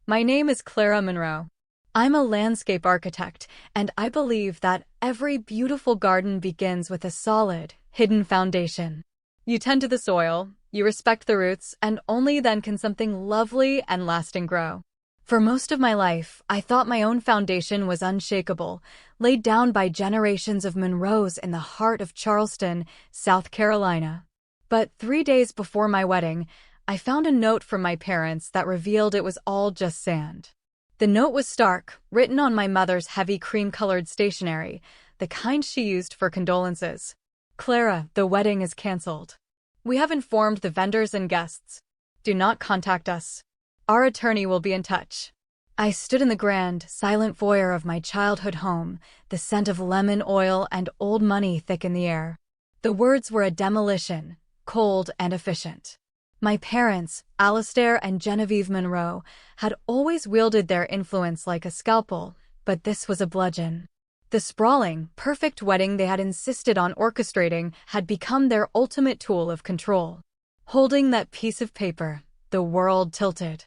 My name is Clara Monroe. I'm a landscape architect, and I believe that every beautiful garden begins with a solid, hidden foundation. You tend to the soil, you respect the roots, and only then can something lovely and lasting grow. For most of my life, I thought my own foundation was unshakable, laid down by generations of Monroes in the heart of Charleston, South Carolina. But 3 days before my wedding, I found a note from my parents that revealed it was all just sand. The note was stark, written on my mother's heavy cream-colored stationery, the kind she used for condolences. Clara, the wedding is canceled. We have informed the vendors and guests. Do not contact us. Our attorney will be in touch. I stood in the grand, silent foyer of my childhood home, the scent of lemon oil and old money thick in the air. The words were a demolition, cold and efficient. My parents, Alistair and Genevieve Monroe, had always wielded their influence like a scalpel, but this was a bludgeon. The sprawling, perfect wedding they had insisted on orchestrating had become their ultimate tool of control. Holding that piece of paper, the world tilted.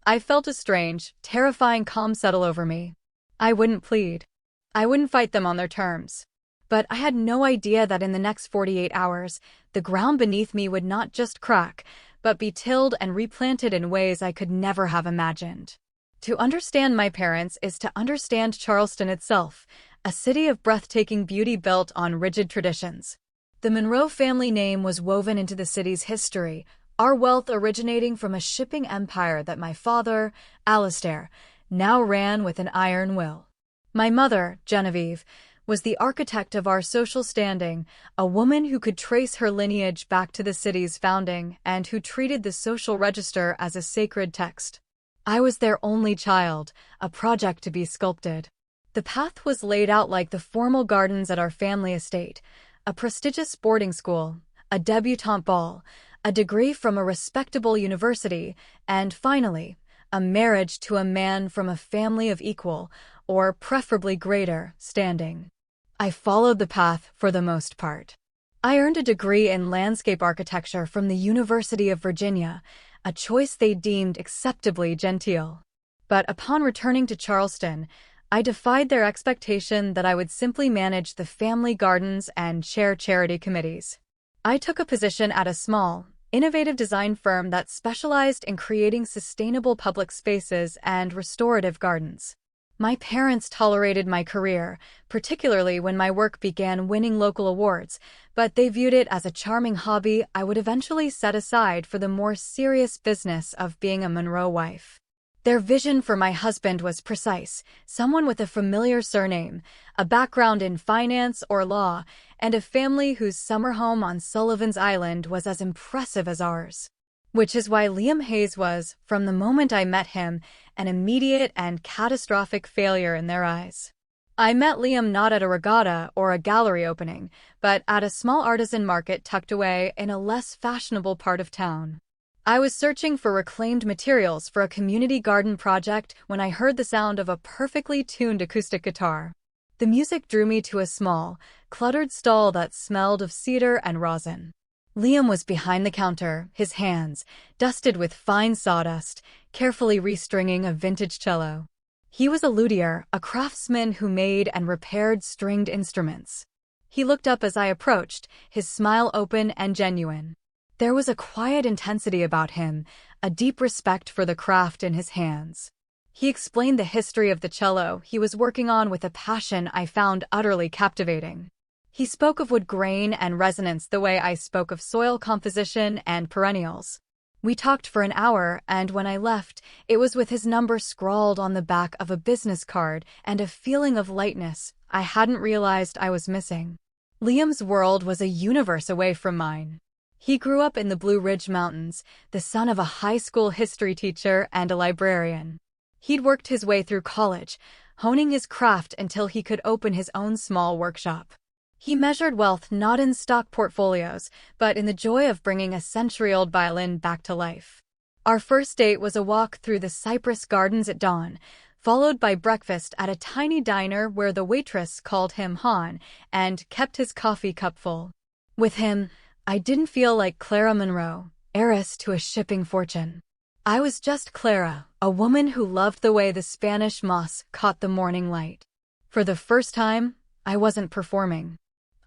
I felt a strange, terrifying calm settle over me. I wouldn't plead. I wouldn't fight them on their terms. But I had no idea that in the next 48 hours, the ground beneath me would not just crack, but be tilled and replanted in ways I could never have imagined. To understand my parents is to understand Charleston itself, a city of breathtaking beauty built on rigid traditions. The Monroe family name was woven into the city's history, our wealth originating from a shipping empire that my father, Alistair, now ran with an iron will. My mother, Genevieve, was the architect of our social standing, a woman who could trace her lineage back to the city's founding and who treated the social register as a sacred text. I was their only child, a project to be sculpted. The path was laid out like the formal gardens at our family estate, a prestigious boarding school, a debutante ball, a degree from a respectable university, and finally, a marriage to a man from a family of equal, or preferably greater, standing. I followed the path for the most part. I earned a degree in landscape architecture from the University of Virginia, a choice they deemed acceptably genteel. But upon returning to Charleston, I defied their expectation that I would simply manage the family gardens and chair charity committees. I took a position at a small, innovative design firm that specialized in creating sustainable public spaces and restorative gardens. My parents tolerated my career, particularly when my work began winning local awards, but they viewed it as a charming hobby I would eventually set aside for the more serious business of being a Monroe wife. Their vision for my husband was precise, someone with a familiar surname, a background in finance or law, and a family whose summer home on Sullivan's Island was as impressive as ours. Which is why Liam Hayes was, from the moment I met him, an immediate and catastrophic failure in their eyes. I met Liam not at a regatta or a gallery opening, but at a small artisan market tucked away in a less fashionable part of town. I was searching for reclaimed materials for a community garden project when I heard the sound of a perfectly tuned acoustic guitar. The music drew me to a small, cluttered stall that smelled of cedar and rosin. Liam was behind the counter, his hands, dusted with fine sawdust, carefully restringing a vintage cello. He was a luthier, a craftsman who made and repaired stringed instruments. He looked up as I approached, his smile open and genuine. There was a quiet intensity about him, a deep respect for the craft in his hands. He explained the history of the cello he was working on with a passion I found utterly captivating. He spoke of wood grain and resonance the way I spoke of soil composition and perennials. We talked for an hour, and when I left, it was with his number scrawled on the back of a business card and a feeling of lightness I hadn't realized I was missing. Liam's world was a universe away from mine. He grew up in the Blue Ridge Mountains, the son of a high school history teacher and a librarian. He'd worked his way through college, honing his craft until he could open his own small workshop. He measured wealth not in stock portfolios, but in the joy of bringing a century-old violin back to life. Our first date was a walk through the cypress gardens at dawn, followed by breakfast at a tiny diner where the waitress called him Han and kept his coffee cup full. With him, I didn't feel like Clara Monroe, heiress to a shipping fortune. I was just Clara, a woman who loved the way the Spanish moss caught the morning light. For the first time, I wasn't performing.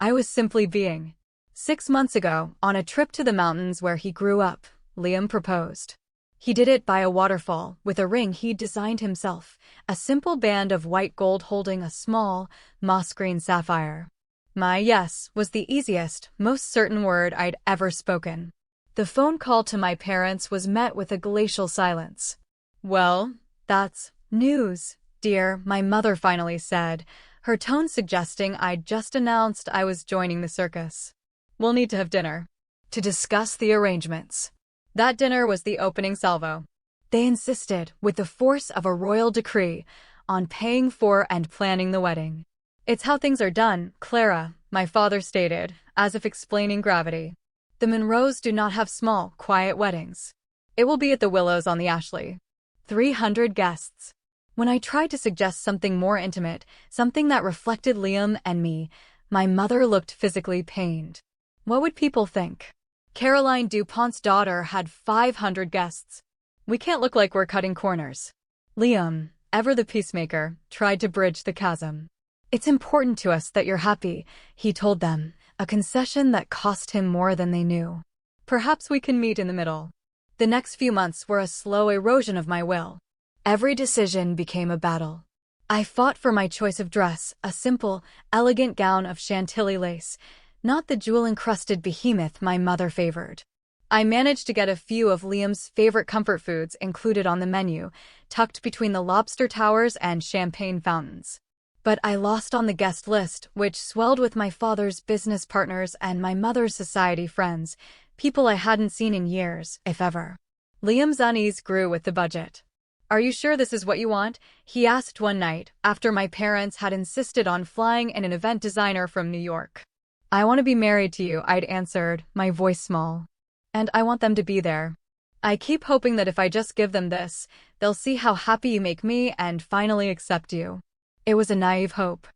I was simply being. 6 months ago, on a trip to the mountains where he grew up, Liam proposed. He did it by a waterfall, with a ring he'd designed himself, a simple band of white gold holding a small, moss-green sapphire. My yes was the easiest, most certain word I'd ever spoken. The phone call to my parents was met with a glacial silence. "Well, that's news, dear," my mother finally said, her tone suggesting I'd just announced I was joining the circus. "We'll need to have dinner to discuss the arrangements." That dinner was the opening salvo. They insisted, with the force of a royal decree, on paying for and planning the wedding. "It's how things are done, Clara," my father stated, as if explaining gravity. "The Monroes do not have small, quiet weddings. It will be at the Willows on the Ashley. 300 guests." When I tried to suggest something more intimate, something that reflected Liam and me, my mother looked physically pained. What would people think? Caroline DuPont's daughter had 500 guests. We can't look like we're cutting corners. Liam, ever the peacemaker, tried to bridge the chasm. "It's important to us that you're happy," he told them, a concession that cost him more than they knew. "Perhaps we can meet in the middle." The next few months were a slow erosion of my will. Every decision became a battle. I fought for my choice of dress, a simple, elegant gown of Chantilly lace, not the jewel-encrusted behemoth my mother favored. I managed to get a few of Liam's favorite comfort foods included on the menu, tucked between the lobster towers and champagne fountains. But I lost on the guest list, which swelled with my father's business partners and my mother's society friends, people I hadn't seen in years, if ever. Liam's unease grew with the budget. "Are you sure this is what you want?" he asked one night, after my parents had insisted on flying in an event designer from New York. "I want to be married to you," I'd answered, my voice small. "And I want them to be there. I keep hoping that if I just give them this, they'll see how happy you make me and finally accept you." It was a naive hope.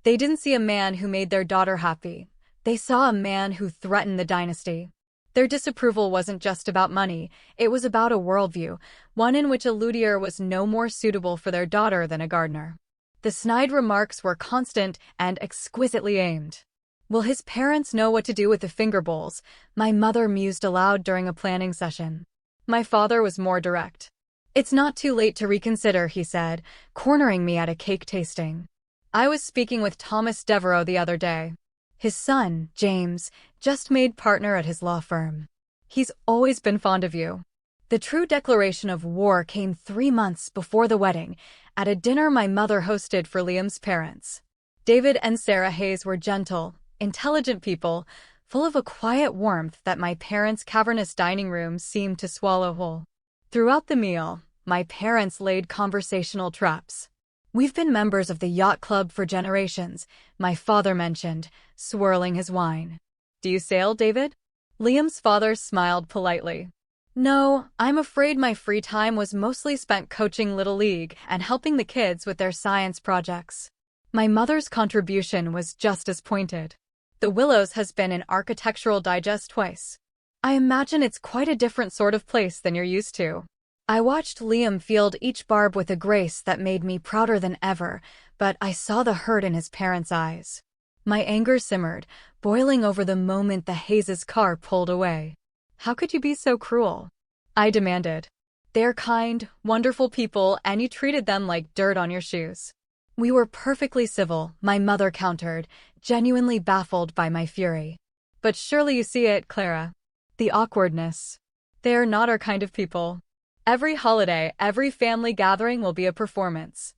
They didn't see a man who made their daughter happy. They saw a man who threatened the dynasty. Their disapproval wasn't just about money, it was about a worldview, one in which a luthier was no more suitable for their daughter than a gardener. The snide remarks were constant and exquisitely aimed. "Will his parents know what to do with the finger bowls?" my mother mused aloud during a planning session. My father was more direct. "It's not too late to reconsider," he said, cornering me at a cake tasting. "I was speaking with Thomas Devereaux the other day. His son, James, just made partner at his law firm. He's always been fond of you." The true declaration of war came 3 months before the wedding, at a dinner my mother hosted for Liam's parents. David and Sarah Hayes were gentle, intelligent people, full of a quiet warmth that my parents' cavernous dining room seemed to swallow whole. Throughout the meal, my parents laid conversational traps. "We've been members of the yacht club for generations," my father mentioned, swirling his wine. "Do you sail, David?" Liam's father smiled politely. "No, I'm afraid my free time was mostly spent coaching Little League and helping the kids with their science projects." My mother's contribution was just as pointed. "The Willows has been in Architectural Digest twice. I imagine it's quite a different sort of place than you're used to." I watched Liam field each barb with a grace that made me prouder than ever, but I saw the hurt in his parents' eyes. My anger simmered, boiling over the moment the Hayes' car pulled away. "How could you be so cruel?" I demanded. "They're kind, wonderful people, and you treated them like dirt on your shoes." "We were perfectly civil," my mother countered, genuinely baffled by my fury. "But surely you see it, Clara. The awkwardness. They're not our kind of people. Every holiday, every family gathering will be a performance."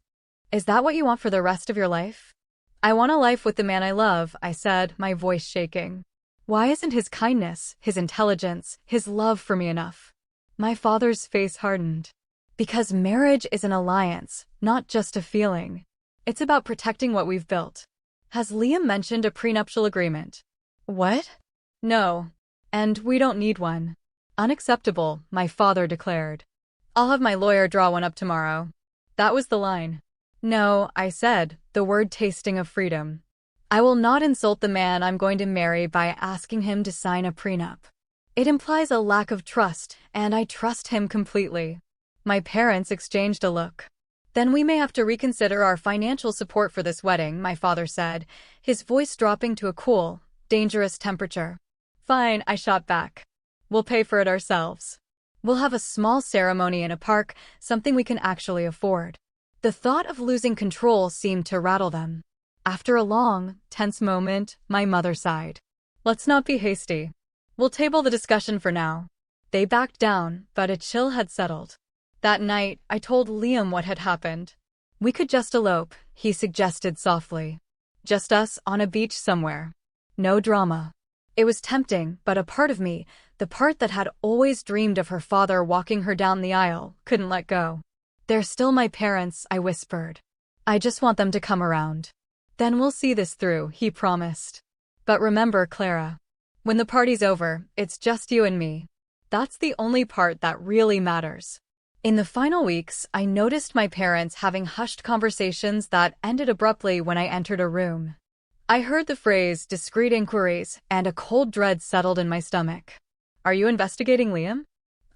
"Is that what you want for the rest of your life?" "I want a life with the man I love," I said, my voice shaking. "Why isn't his kindness, his intelligence, his love for me enough?" My father's face hardened. "Because marriage is an alliance, not just a feeling. It's about protecting what we've built." "Has Liam mentioned a prenuptial agreement?" "What?" "No. And we don't need one." "Unacceptable," my father declared. "I'll have my lawyer draw one up tomorrow." That was the line. "No," I said, the word tasting of freedom. "I will not insult the man I'm going to marry by asking him to sign a prenup." It implies a lack of trust, and I trust him completely. My parents exchanged a look. Then we may have to reconsider our financial support for this wedding, my father said, his voice dropping to a cool, dangerous temperature. Fine, I shot back. We'll pay for it ourselves. We'll have a small ceremony in a park, something we can actually afford. The thought of losing control seemed to rattle them. After a long, tense moment, my mother sighed. Let's not be hasty. We'll table the discussion for now. They backed down, but a chill had settled. That night, I told Liam what had happened. We could just elope, he suggested softly. Just us on a beach somewhere. No drama. It was tempting, but a part of me, the part that had always dreamed of her father walking her down the aisle, couldn't let go. They're still my parents, I whispered. I just want them to come around. Then we'll see this through, he promised. But remember, Clara. When the party's over, it's just you and me. That's the only part that really matters. In the final weeks, I noticed my parents having hushed conversations that ended abruptly when I entered a room. I heard the phrase, discreet inquiries, and a cold dread settled in my stomach. Are you investigating Liam?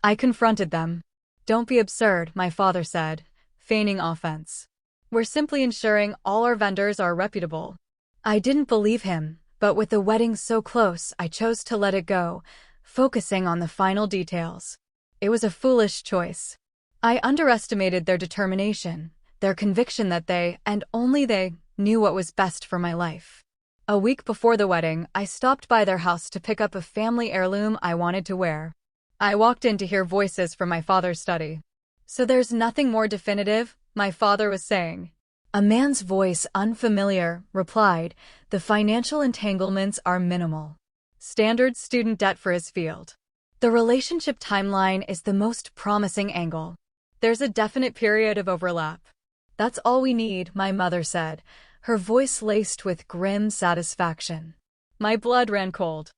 I confronted them. Don't be absurd, my father said, feigning offense. We're simply ensuring all our vendors are reputable. I didn't believe him, but with the wedding so close, I chose to let it go, focusing on the final details. It was a foolish choice. I underestimated their determination, their conviction that they, and only they, knew what was best for my life. A week before the wedding, I stopped by their house to pick up a family heirloom I wanted to wear. I walked in to hear voices from my father's study. So there's nothing more definitive, my father was saying. A man's voice, unfamiliar, replied, the financial entanglements are minimal. Standard student debt for his field. The relationship timeline is the most promising angle. There's a definite period of overlap. That's all we need, my mother said, her voice laced with grim satisfaction. My blood ran cold.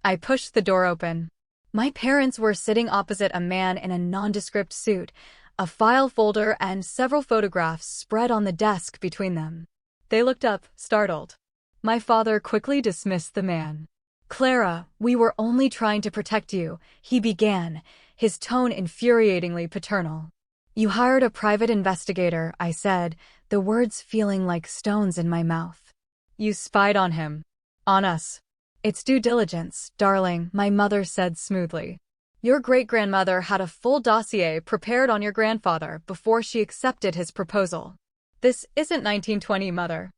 I pushed the door open. My parents were sitting opposite a man in a nondescript suit, a file folder and several photographs spread on the desk between them. They looked up, startled. My father quickly dismissed the man. Clara, we were only trying to protect you, he began, his tone infuriatingly paternal. You hired a private investigator, I said, the words feeling like stones in my mouth. You spied on him. On us. It's due diligence, darling, my mother said smoothly. Your great-grandmother had a full dossier prepared on your grandfather before she accepted his proposal. This isn't 1920, mother.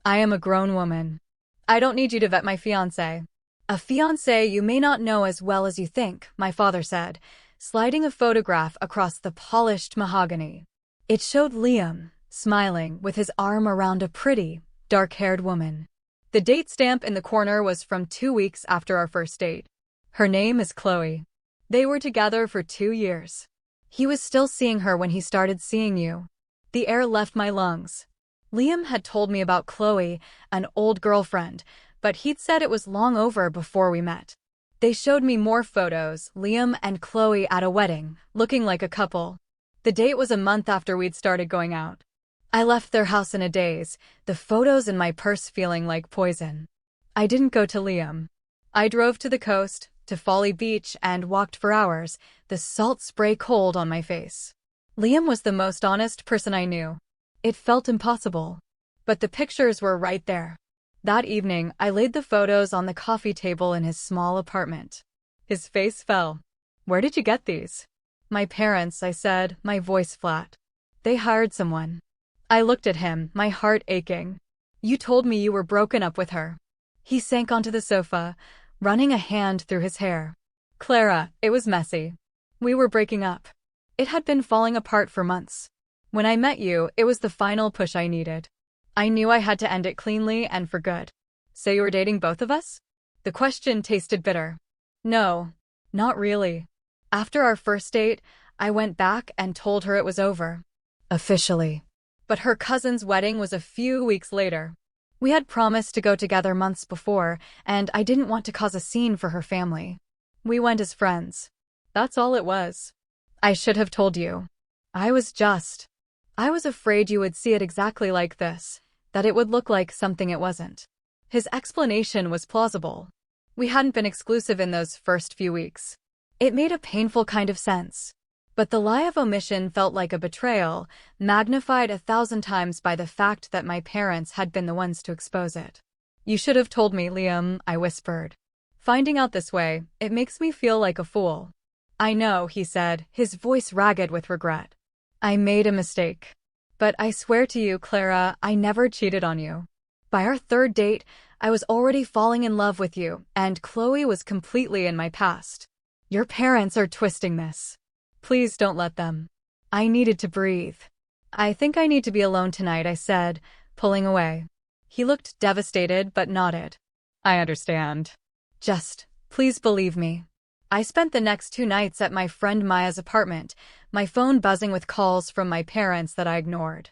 I am a grown woman. I don't need you to vet my fiancé. A fiancé you may not know as well as you think, my father said, sliding a photograph across the polished mahogany. It showed Liam, smiling, with his arm around a pretty, dark-haired woman. The date stamp in the corner was from 2 weeks after our first date. Her name is Chloe. They were together for 2 years. He was still seeing her when he started seeing you. The air left my lungs. Liam had told me about Chloe, an old girlfriend, but he'd said it was long over before we met. They showed me more photos, Liam and Chloe at a wedding, looking like a couple. The date was a month after we'd started going out. I left their house in a daze, the photos in my purse feeling like poison. I didn't go to Liam. I drove to the coast, to Folly Beach, and walked for hours, the salt spray cold on my face. Liam was the most honest person I knew. It felt impossible. But the pictures were right there. That evening, I laid the photos on the coffee table in his small apartment. His face fell. Where did you get these? My parents, I said, my voice flat. They hired someone. I looked at him, my heart aching. You told me you were broken up with her. He sank onto the sofa, running a hand through his hair. Clara, it was messy. We were breaking up. It had been falling apart for months. When I met you, it was the final push I needed. I knew I had to end it cleanly and for good. So you were dating both of us? The question tasted bitter. No, not really. After our first date, I went back and told her it was over. Officially. But her cousin's wedding was a few weeks later. We had promised to go together months before, and I didn't want to cause a scene for her family. We went as friends. That's all it was. I should have told you. I was afraid you would see it exactly like this, that it would look like something it wasn't. His explanation was plausible. We hadn't been exclusive in those first few weeks. It made a painful kind of sense. But the lie of omission felt like a betrayal, magnified 1,000 times by the fact that my parents had been the ones to expose it. You should have told me, Liam, I whispered. Finding out this way, it makes me feel like a fool. I know, he said, his voice ragged with regret. I made a mistake. But I swear to you, Clara, I never cheated on you. By our third date, I was already falling in love with you, and Chloe was completely in my past. Your parents are twisting this. Please don't let them. I needed to breathe. I think I need to be alone tonight, I said, pulling away. He looked devastated but nodded. I understand. Just, please believe me. I spent the next 2 nights at my friend Maya's apartment, my phone buzzing with calls from my parents that I ignored.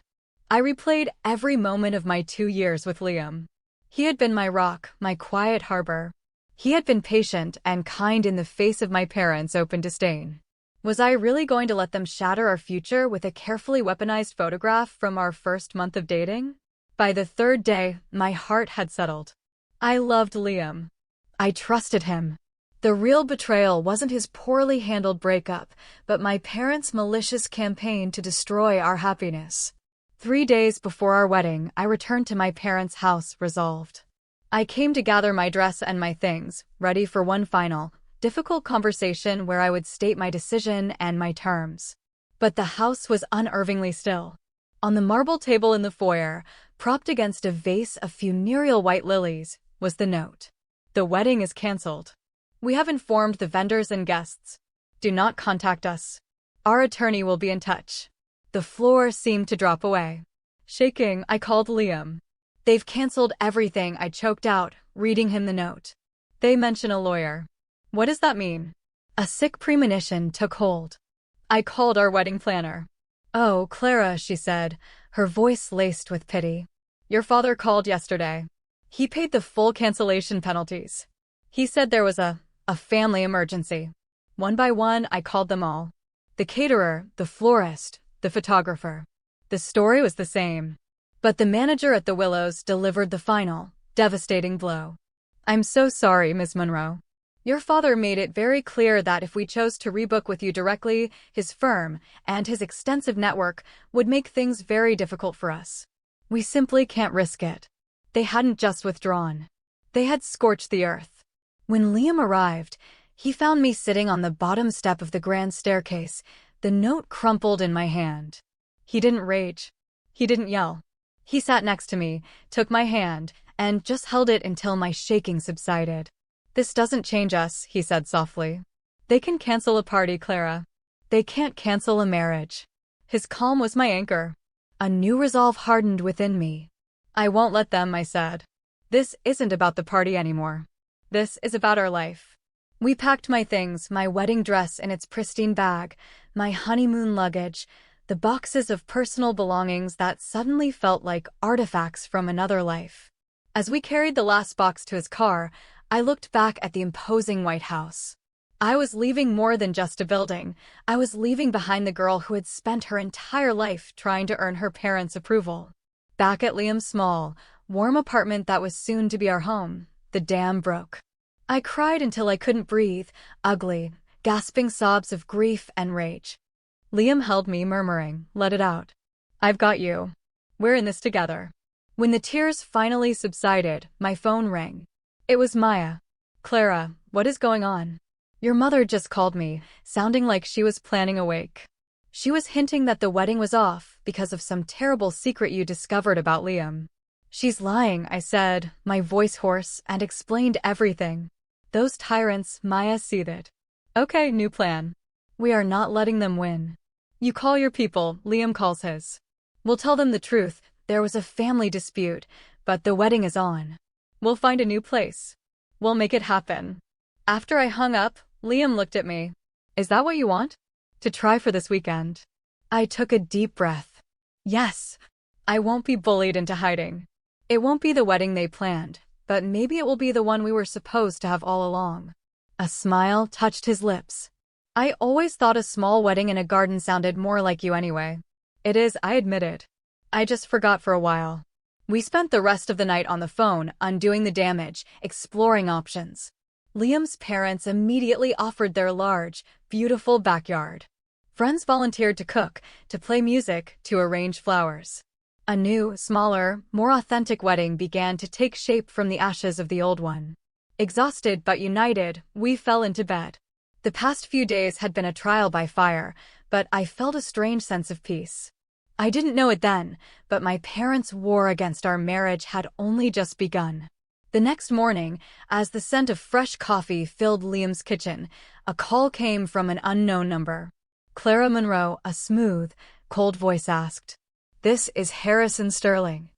I replayed every moment of my 2 years with Liam. He had been my rock, my quiet harbor. He had been patient and kind in the face of my parents' open disdain. Was I really going to let them shatter our future with a carefully weaponized photograph from our first month of dating? By the 3rd day, my heart had settled. I loved Liam. I trusted him. The real betrayal wasn't his poorly handled breakup, but my parents' malicious campaign to destroy our happiness. 3 days before our wedding, I returned to my parents' house resolved. I came to gather my dress and my things, ready for one final, difficult conversation where I would state my decision and my terms. But the house was unnervingly still. On the marble table in the foyer, propped against a vase of funereal white lilies, was the note. The wedding is cancelled. We have informed the vendors and guests. Do not contact us. Our attorney will be in touch. The floor seemed to drop away. Shaking, I called Liam. They've cancelled everything, I choked out, reading him the note. They mention a lawyer. What does that mean? A sick premonition took hold. I called our wedding planner. Oh, Clara, she said, her voice laced with pity. Your father called yesterday. He paid the full cancellation penalties. He said there was a family emergency. One by one, I called them all. The caterer, the florist, the photographer. The story was the same. But the manager at the Willows delivered the final, devastating blow. I'm so sorry, Ms. Monroe. Your father made it very clear that if we chose to rebook with you directly, his firm and his extensive network would make things very difficult for us. We simply can't risk it. They hadn't just withdrawn. They had scorched the earth. When Liam arrived, he found me sitting on the bottom step of the grand staircase, the note crumpled in my hand. He didn't rage. He didn't yell. He sat next to me, took my hand, and just held it until my shaking subsided. This doesn't change us, he said softly. They can cancel a party, Clara. They can't cancel a marriage. His calm was my anchor. A new resolve hardened within me. I won't let them, I said. This isn't about the party anymore. This is about our life. We packed my things, my wedding dress in its pristine bag, my honeymoon luggage, the boxes of personal belongings that suddenly felt like artifacts from another life. As we carried the last box to his car, I looked back at the imposing White House. I was leaving more than just a building. I was leaving behind the girl who had spent her entire life trying to earn her parents' approval. Back at Liam's small, warm apartment that was soon to be our home, the dam broke. I cried until I couldn't breathe, ugly, gasping sobs of grief and rage. Liam held me, murmuring, "Let it out. I've got you. We're in this together." When the tears finally subsided, my phone rang. It was Maya. "Clara, what is going on?" "Your mother just called me, sounding like she was planning a wake. She was hinting that the wedding was off because of some terrible secret you discovered about Liam." "She's lying," I said, my voice hoarse, and explained everything. "Those tyrants," Maya seethed. "Okay, new plan. We are not letting them win. You call your people, Liam calls his. We'll tell them the truth. There was a family dispute, but the wedding is on. We'll find a new place. We'll make it happen." After I hung up, Liam looked at me. "Is that what you want? To try for this weekend?" I took a deep breath. Yes. I won't be bullied into hiding. It won't be the wedding they planned, but maybe it will be the one we were supposed to have all along. A smile touched his lips. "I always thought a small wedding in a garden sounded more like you anyway." "It is," I admitted. "I just forgot for a while." We spent the rest of the night on the phone, undoing the damage, exploring options. Liam's parents immediately offered their large, beautiful backyard. Friends volunteered to cook, to play music, to arrange flowers. A new, smaller, more authentic wedding began to take shape from the ashes of the old one. Exhausted but united, we fell into bed. The past few days had been a trial by fire, but I felt a strange sense of peace. I didn't know it then, but my parents' war against our marriage had only just begun. The next morning, as the scent of fresh coffee filled Liam's kitchen, a call came from an unknown number. Clara Monroe, a smooth, cold voice asked, "This is Harrison Sterling.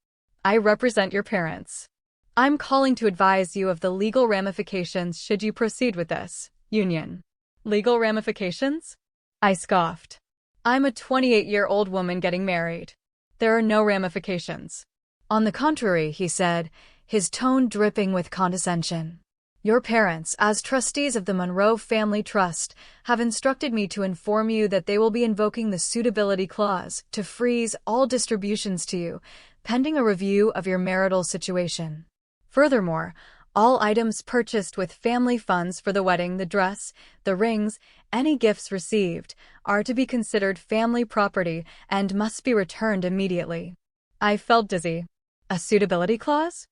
I represent your parents. I'm calling to advise you of the legal ramifications should you proceed with this union." Legal ramifications? I scoffed. I'm a 28-year-old woman getting married. There are no ramifications. On the contrary, he said, his tone dripping with condescension. Your parents, as trustees of the Monroe Family Trust, have instructed me to inform you that they will be invoking the suitability clause to freeze all distributions to you, pending a review of your marital situation. Furthermore, all items purchased with family funds for the wedding, the dress, the rings, any gifts received, are to be considered family property and must be returned immediately. I felt dizzy. A suitability clause?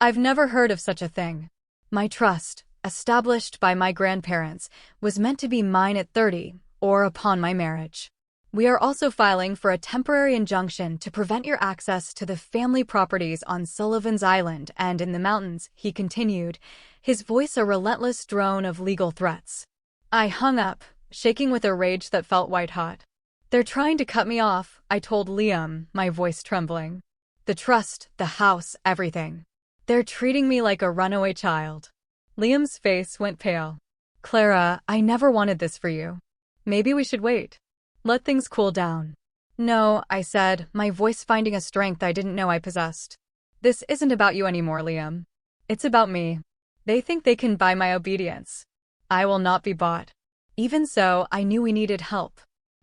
I've never heard of such a thing. My trust, established by my grandparents, was meant to be mine at 30, or upon my marriage. We are also filing for a temporary injunction to prevent your access to the family properties on Sullivan's Island and in the mountains, he continued, his voice a relentless drone of legal threats. I hung up, shaking with a rage that felt white-hot. They're trying to cut me off, I told Liam, my voice trembling. The trust, the house, everything. They're treating me like a runaway child. Liam's face went pale. Clara, I never wanted this for you. Maybe we should wait. Let things cool down. No, I said, my voice finding a strength I didn't know I possessed. This isn't about you anymore, Liam. It's about me. They think they can buy my obedience. I will not be bought. Even so, I knew we needed help.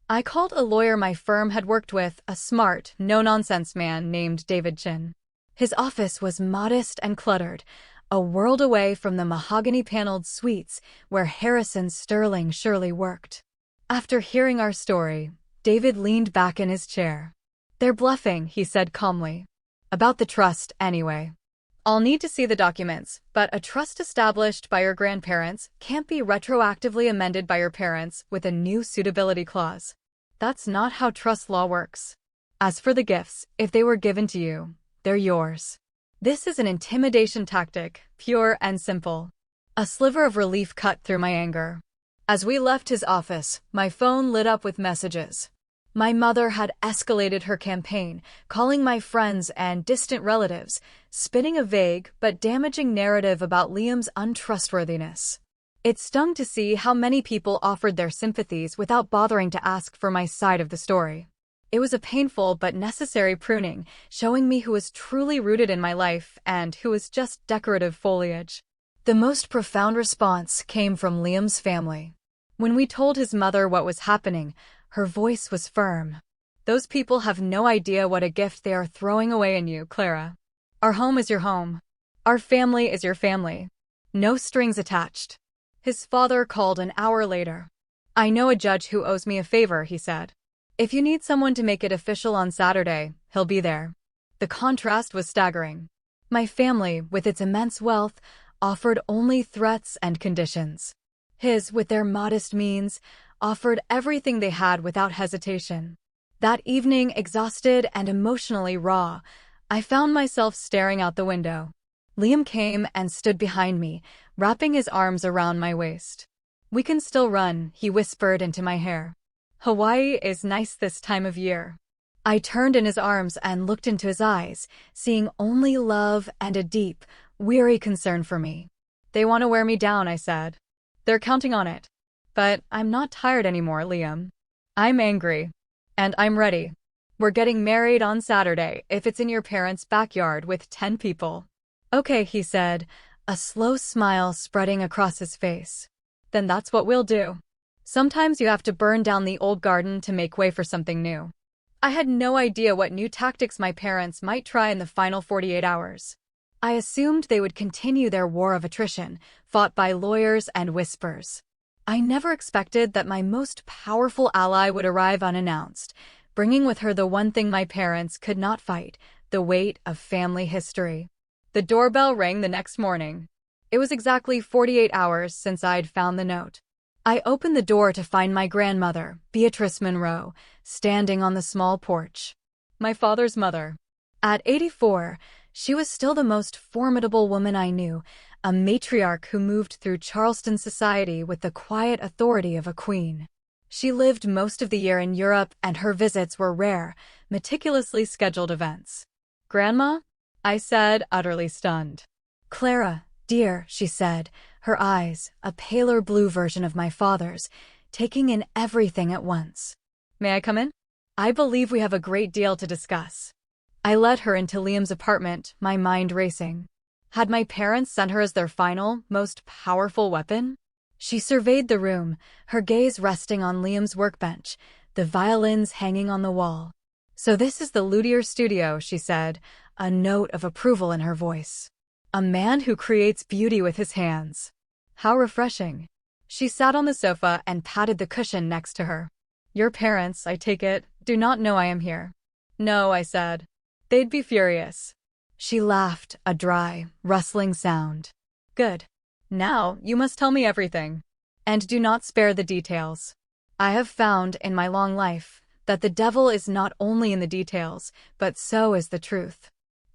I called a lawyer my firm had worked with, a smart, no-nonsense man named David Chin. His office was modest and cluttered, a world away from the mahogany-paneled suites where Harrison Sterling surely worked. After hearing our story, David leaned back in his chair. They're bluffing, he said calmly. About the trust, anyway. I'll need to see the documents, but a trust established by your grandparents can't be retroactively amended by your parents with a new suitability clause. That's not how trust law works. As for the gifts, if they were given to you, they're yours. This is an intimidation tactic, pure and simple. A sliver of relief cut through my anger. As we left his office, my phone lit up with messages. My mother had escalated her campaign, calling my friends and distant relatives, spinning a vague but damaging narrative about Liam's untrustworthiness. It stung to see how many people offered their sympathies without bothering to ask for my side of the story. It was a painful but necessary pruning, showing me who was truly rooted in my life and who was just decorative foliage. The most profound response came from Liam's family. When we told his mother what was happening, her voice was firm. Those people have no idea what a gift they are throwing away in you, Clara. Our home is your home. Our family is your family. No strings attached. His father called an hour later. I know a judge who owes me a favor, he said. If you need someone to make it official on Saturday, he'll be there. The contrast was staggering. My family, with its immense wealth, offered only threats and conditions. His, with their modest means, offered everything they had without hesitation. That evening, exhausted and emotionally raw, I found myself staring out the window. Liam came and stood behind me, wrapping his arms around my waist. We can still run, he whispered into my hair. Hawaii is nice this time of year. I turned in his arms and looked into his eyes, seeing only love and a deep, weary concern for me. They want to wear me down, I said. They're counting on it. But I'm not tired anymore, Liam. I'm angry. And I'm ready. We're getting married on Saturday if it's in your parents' backyard with 10 people. Okay, he said, a slow smile spreading across his face. Then that's what we'll do. Sometimes you have to burn down the old garden to make way for something new. I had no idea what new tactics my parents might try in the final 48 hours. I assumed they would continue their war of attrition, fought by lawyers and whispers. I never expected that my most powerful ally would arrive unannounced, bringing with her the one thing my parents could not fight, the weight of family history. The doorbell rang the next morning. It was exactly 48 hours since I'd found the note. I opened the door to find my grandmother, Beatrice Monroe, standing on the small porch. My father's mother. At 84, she was still the most formidable woman I knew, a matriarch who moved through Charleston society with the quiet authority of a queen. She lived most of the year in Europe, and her visits were rare, meticulously scheduled events. "Grandma?" I said, utterly stunned. "Clara, dear," she said, her eyes, a paler blue version of my father's, taking in everything at once. "May I come in? I believe we have a great deal to discuss." I led her into Liam's apartment, my mind racing. Had my parents sent her as their final, most powerful weapon? She surveyed the room, her gaze resting on Liam's workbench, the violins hanging on the wall. "So this is the luthier studio," she said, a note of approval in her voice. "A man who creates beauty with his hands. How refreshing." She sat on the sofa and patted the cushion next to her. "Your parents, I take it, do not know I am here." "No," I said. "They'd be furious." She laughed, a dry, rustling sound. "Good. Now, you must tell me everything. And do not spare the details. I have found, in my long life, that the devil is not only in the details, but so is the truth."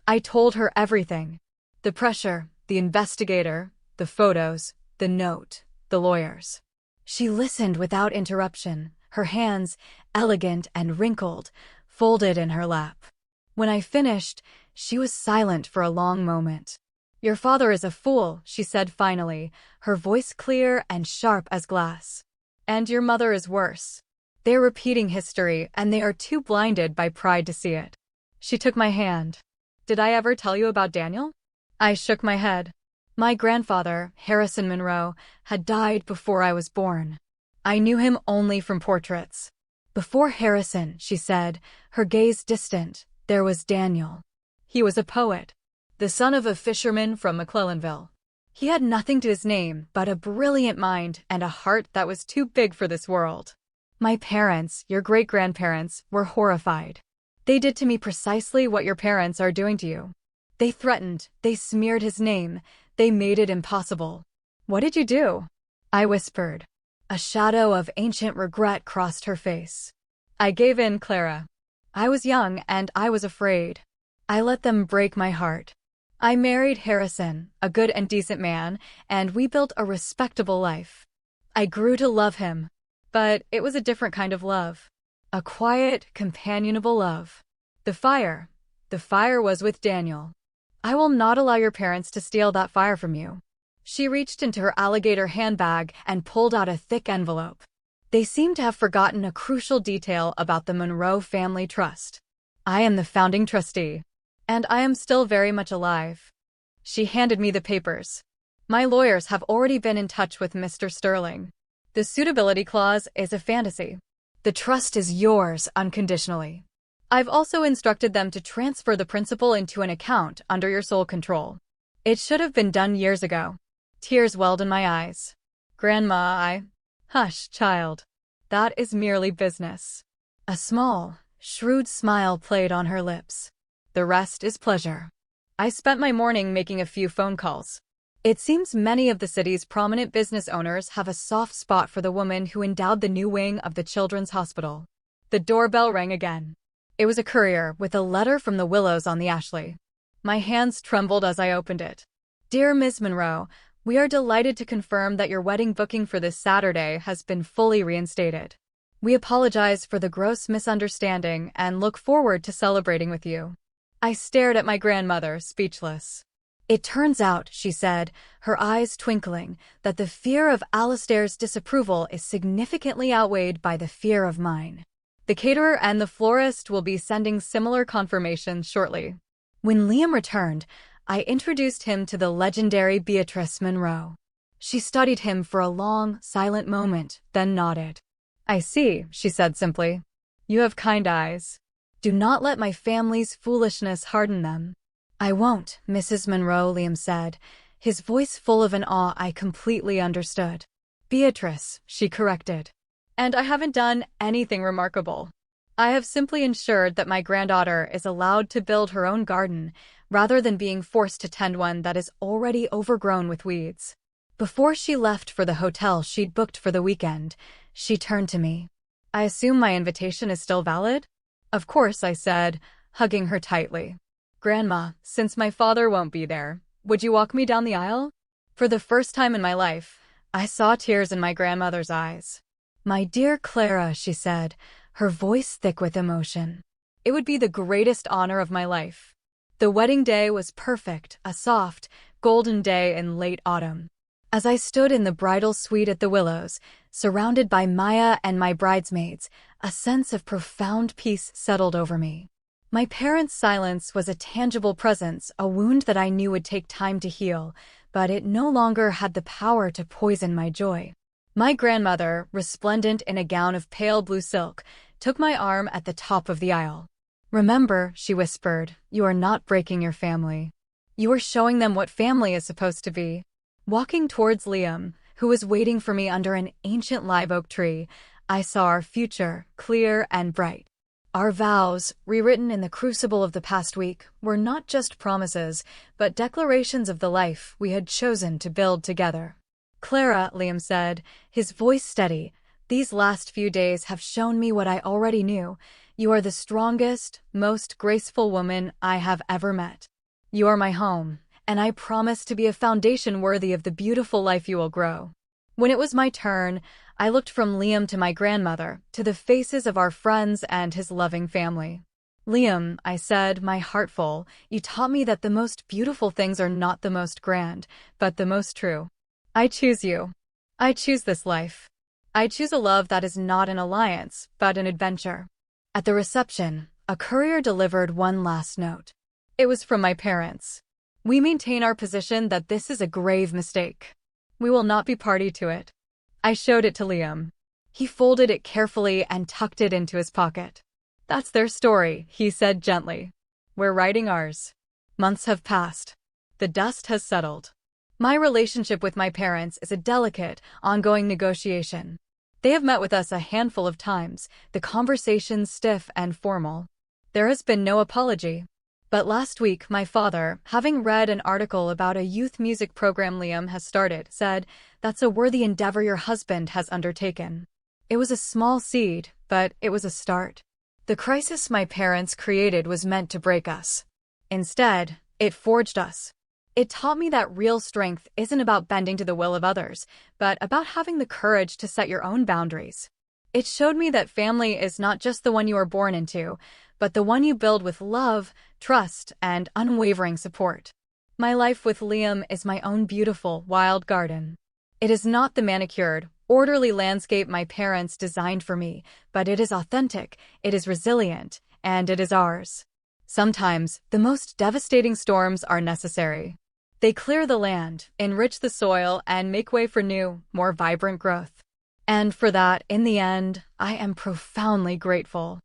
I told her everything. The pressure, the investigator, the photos, the note, the lawyers. She listened without interruption, her hands, elegant and wrinkled, folded in her lap. When I finished, she was silent for a long moment. "Your father is a fool," she said finally, her voice clear and sharp as glass. "And your mother is worse. They're repeating history, and they are too blinded by pride to see it." She took my hand. "Did I ever tell you about Daniel?" I shook my head. My grandfather, Harrison Monroe, had died before I was born. I knew him only from portraits. Before Harrison, she said, her gaze distant, there was Daniel. He was a poet, the son of a fisherman from McClellanville. He had nothing to his name but a brilliant mind and a heart that was too big for this world. My parents, your great-grandparents, were horrified. They did to me precisely what your parents are doing to you. They threatened, they smeared his name, they made it impossible. "What did you do?" I whispered. A shadow of ancient regret crossed her face. "I gave in, Clara. I was young and I was afraid. I let them break my heart. I married Harrison, a good and decent man, and we built a respectable life. I grew to love him. But it was a different kind of love. A quiet, companionable love. The fire was with Daniel. I will not allow your parents to steal that fire from you." She reached into her alligator handbag and pulled out a thick envelope. They seemed to have forgotten a crucial detail about the Monroe Family Trust. I am the founding trustee. And I am still very much alive. She handed me the papers. "My lawyers have already been in touch with Mr. Sterling. The suitability clause is a fantasy. The trust is yours unconditionally. I've also instructed them to transfer the principal into an account under your sole control. It should have been done years ago." Tears welled in my eyes. "Grandma, Hush, child. That is merely business." A small, shrewd smile played on her lips. "The rest is pleasure." I spent my morning making a few phone calls. It seems many of the city's prominent business owners have a soft spot for the woman who endowed the new wing of the Children's Hospital. The doorbell rang again. It was a courier with a letter from the Willows on the Ashley. My hands trembled as I opened it. "Dear Ms. Monroe, we are delighted to confirm that your wedding booking for this Saturday has been fully reinstated. We apologize for the gross misunderstanding and look forward to celebrating with you." I stared at my grandmother, speechless. "It turns out," she said, her eyes twinkling, "that the fear of Alistair's disapproval is significantly outweighed by the fear of mine. The caterer and the florist will be sending similar confirmations shortly." When Liam returned, I introduced him to the legendary Beatrice Monroe. She studied him for a long, silent moment, then nodded. "I see," she said simply. "You have kind eyes. Do not let my family's foolishness harden them." I won't, Mrs. Monroe, Liam said, his voice full of an awe I completely understood. Beatrice, she corrected. And I haven't done anything remarkable. I have simply ensured that my granddaughter is allowed to build her own garden, rather than being forced to tend one that is already overgrown with weeds. Before she left for the hotel she'd booked for the weekend, she turned to me. I assume my invitation is still valid? Of course, I said, hugging her tightly. Grandma, since my father won't be there, would you walk me down the aisle? For the first time in my life, I saw tears in my grandmother's eyes. My dear Clara, she said, her voice thick with emotion. It would be the greatest honor of my life. The wedding day was perfect, a soft, golden day in late autumn. As I stood in the bridal suite at the Willows, surrounded by Maya and my bridesmaids, a sense of profound peace settled over me. My parents' silence was a tangible presence, a wound that I knew would take time to heal, but it no longer had the power to poison my joy. My grandmother, resplendent in a gown of pale blue silk, took my arm at the top of the aisle. Remember, she whispered, you are not breaking your family. You are showing them what family is supposed to be. Walking towards Liam, who was waiting for me under an ancient live oak tree, I saw our future, clear and bright. Our vows, rewritten in the crucible of the past week, were not just promises, but declarations of the life we had chosen to build together. Clara, Liam said, his voice steady, these last few days have shown me what I already knew. You are the strongest, most graceful woman I have ever met. You are my home, and I promise to be a foundation worthy of the beautiful life you will grow. When it was my turn, I looked from Liam to my grandmother, to the faces of our friends and his loving family. Liam, I said, my heart full, you taught me that the most beautiful things are not the most grand, but the most true. I choose you. I choose this life. I choose a love that is not an alliance, but an adventure. At the reception, a courier delivered one last note. It was from my parents. We maintain our position that this is a grave mistake. We will not be party to it. I showed it to Liam. He folded it carefully and tucked it into his pocket. That's their story, he said gently. We're writing ours. Months have passed. The dust has settled. My relationship with my parents is a delicate, ongoing negotiation. They have met with us a handful of times, the conversations stiff and formal. There has been no apology. But last week, my father, having read an article about a youth music program Liam has started, said, "That's a worthy endeavor your husband has undertaken." It was a small seed, but it was a start. The crisis my parents created was meant to break us. Instead, it forged us. It taught me that real strength isn't about bending to the will of others, but about having the courage to set your own boundaries. It showed me that family is not just the one you are born into, but the one you build with love, trust, and unwavering support. My life with Liam is my own beautiful, wild garden. It is not the manicured, orderly landscape my parents designed for me, but it is authentic, it is resilient, and it is ours. Sometimes, the most devastating storms are necessary. They clear the land, enrich the soil, and make way for new, more vibrant growth. And for that, in the end, I am profoundly grateful.